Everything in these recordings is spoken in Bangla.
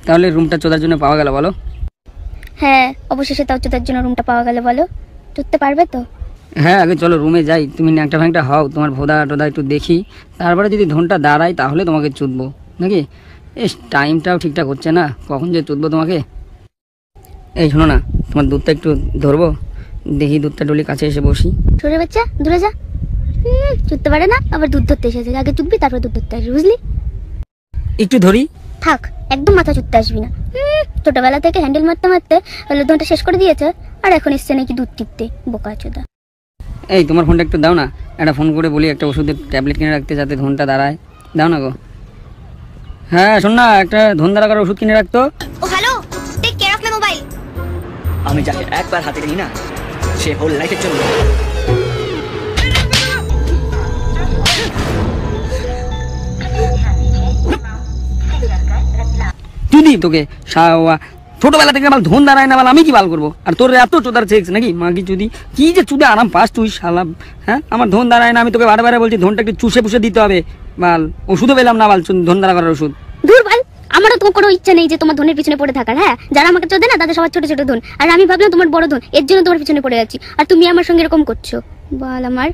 তাহলে রুমটা চোদার জন্য পাওয়া গেল বলো? হ্যাঁ অবশেষে তাও চোদার জন্য রুমটা পাওয়া গেল, বলো চুদতে পারবে তো? হ্যাঁ আগে চলো রুমে যাই, তুমি ন্যাংটা ফ্যাংটা হও, তোমার ভোদা টোদা একটু দেখি, তারপরে যদি ধনটা দাঁড়ায় তাহলে তোমাকে চুদবো নাকি। এই টাইমটাও ঠিকঠাক হচ্ছে না, কখন যে চুদবো তোমাকে। এই শোনো না, তোমার দুধটা একটু ধরবো, দেখি দুধটা ডলি কাছে এসে বসি। সরে বাচ্চা দূরে যা, চুদতে পারে না আবার দুধ ধরতে এসেছে, আগে চুদবি তারপর দুধ ধরতে আসবি বুঝলি। একটু ধরি। থাক একদম মাথা চুদতে আসবি না, ছোটবেলা থেকে হ্যান্ডেল মারতে মারতে ধনটা শেষ করে দিয়েছে, আর এখন এসছে নাকি দুধ টিপতে, বোকা চোদা। এই তোমার ফোনটা একটু দাও না, একটা ফোন করে বলি একটা ওষুধের ট্যাবলেট কিনে রাখতে যাতে ধনটা দাঁড়ায়, দাও না গো। হ্যাঁ শোন না, একটা ধন দাঁড়া করার ওষুধ কিনে রাখতো। ও hello, take care of my mobile. আমি যাকে একবার হাতে নিই না সে হোল লাইফের জন্য। যদি তোকে ছোটবেলা থেকে আমার ধন দাঁড়ায় না, আমি কি বাল করবো? আর তোর এত চোদার চেয়েছে নাকি মাগি যদি কি যে চুদে আরাম পাস তুই শালা। হ্যাঁ আমার ধন দাঁড়ায় না, আমি তোকে বারে বারে বলছি ধনটা একটু চুষে পুষে দিতে হবে বাল, ওষুধও পেলাম না বাল ধন দাঁড়া করার ওষুধ। দূর বাল, আমারও তো কোনো ইচ্ছা নেই যে তোমার ধনের পিছনে পড়ে থাকার। হ্যাঁ যারা আমাকে চোদে না তাদের সবার ছোট ছোট ধন, আর আমি ভাবলাম তোমার বড় ধন, এর জন্য তোমার পিছনে পড়ে যাচ্ছি, আর তুমি আমার সঙ্গে এরকম করছো বাল। আমার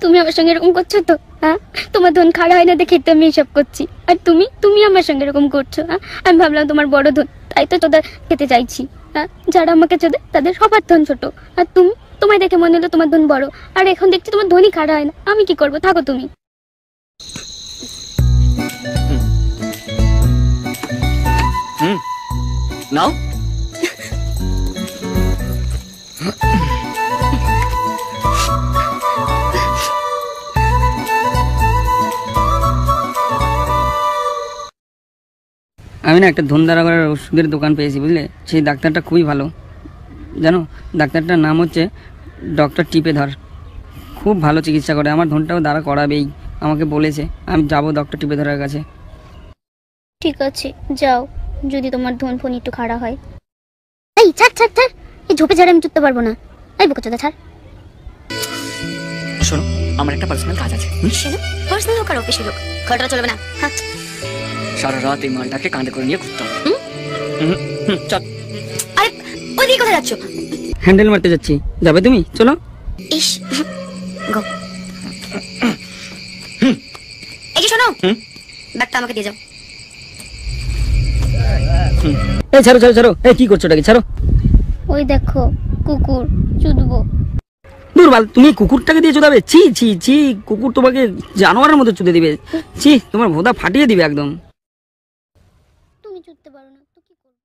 তুমি আমার সঙ্গে এরকম করছো তো, হ্যাঁ তোমার ধন খাড়া হয় না দেখে তো আমি এসব করছি, আর তুমি আমার সঙ্গে এরকম করছো। হ্যাঁ আমি ভাবলাম তোমার বড় ধন, তাই তো চোদা খেতে চাইছি। হ্যাঁ যারা আমাকে চোদে তাদের সবার ধন ছোট, আর তোমায় দেখে মনে হলো তোমার ধন বড়, আর এখন দেখছি তোমার ধনই খাড়া হয় না, আমি কি করবো, থাকো তুমি। নাও আমি না একটা ধন দাঁড়া করার ওষুধের দোকান পেয়েছি বুঝলে, সেই ডাক্তারটা খুবই ভালো জানো, ডাক্তারটার নাম হচ্ছে ডক্টর টিপেধর, খুব ভালো চিকিৎসা করে, আমার ধনটাও দাঁড়া করাবেই আমাকে বলেছে, আমি যাবো ডক্টর টিপেধরের কাছে। ঠিক আছে যাও, যদি তোমার ধন ফোন একটু খাড়া হয়। এই ছাড় ছাড় ছাড়, এই ঝোপে ঝাড়ে আমি চুদতে পারবো না, এই বোকাচোদা ছাড়। শোনো আমার একটা পার্সোনাল কাজ আছে। শোনো পার্সোনাল হোক আর অফিসিয়াল হোক, খাটাটা চলবে না। হ্যাঁ সারা রাত এই মালটাকে কাঁধে করে নিয়ে ঘুরতাম। চল। আরে ওইদিকে কোথায় যাচ্ছ? হ্যান্ডেল মারতে যাচ্ছি, যাবে তুমি? চলো। ইস গো, এই যে শোনো, ব্যাগটা আমাকে দিয়ে যাও। এই ছাড়ো ছাড়ো ছাড়ো, এই কি করছো ওটাকে ছাড়ো। ওই দেখো কুকুর, চুদবো। দুর্বল, তুমি কুকুরটাকে দিয়ে চুদাবে? ছি ছি ছি, কুকুর তোমাকে জানোয়ারের মতো চুদে দিবে, ছি তোমার ভোদা ফাটিয়ে দিবে একদম। তুমি চুদতে পারো না তো কি করবে?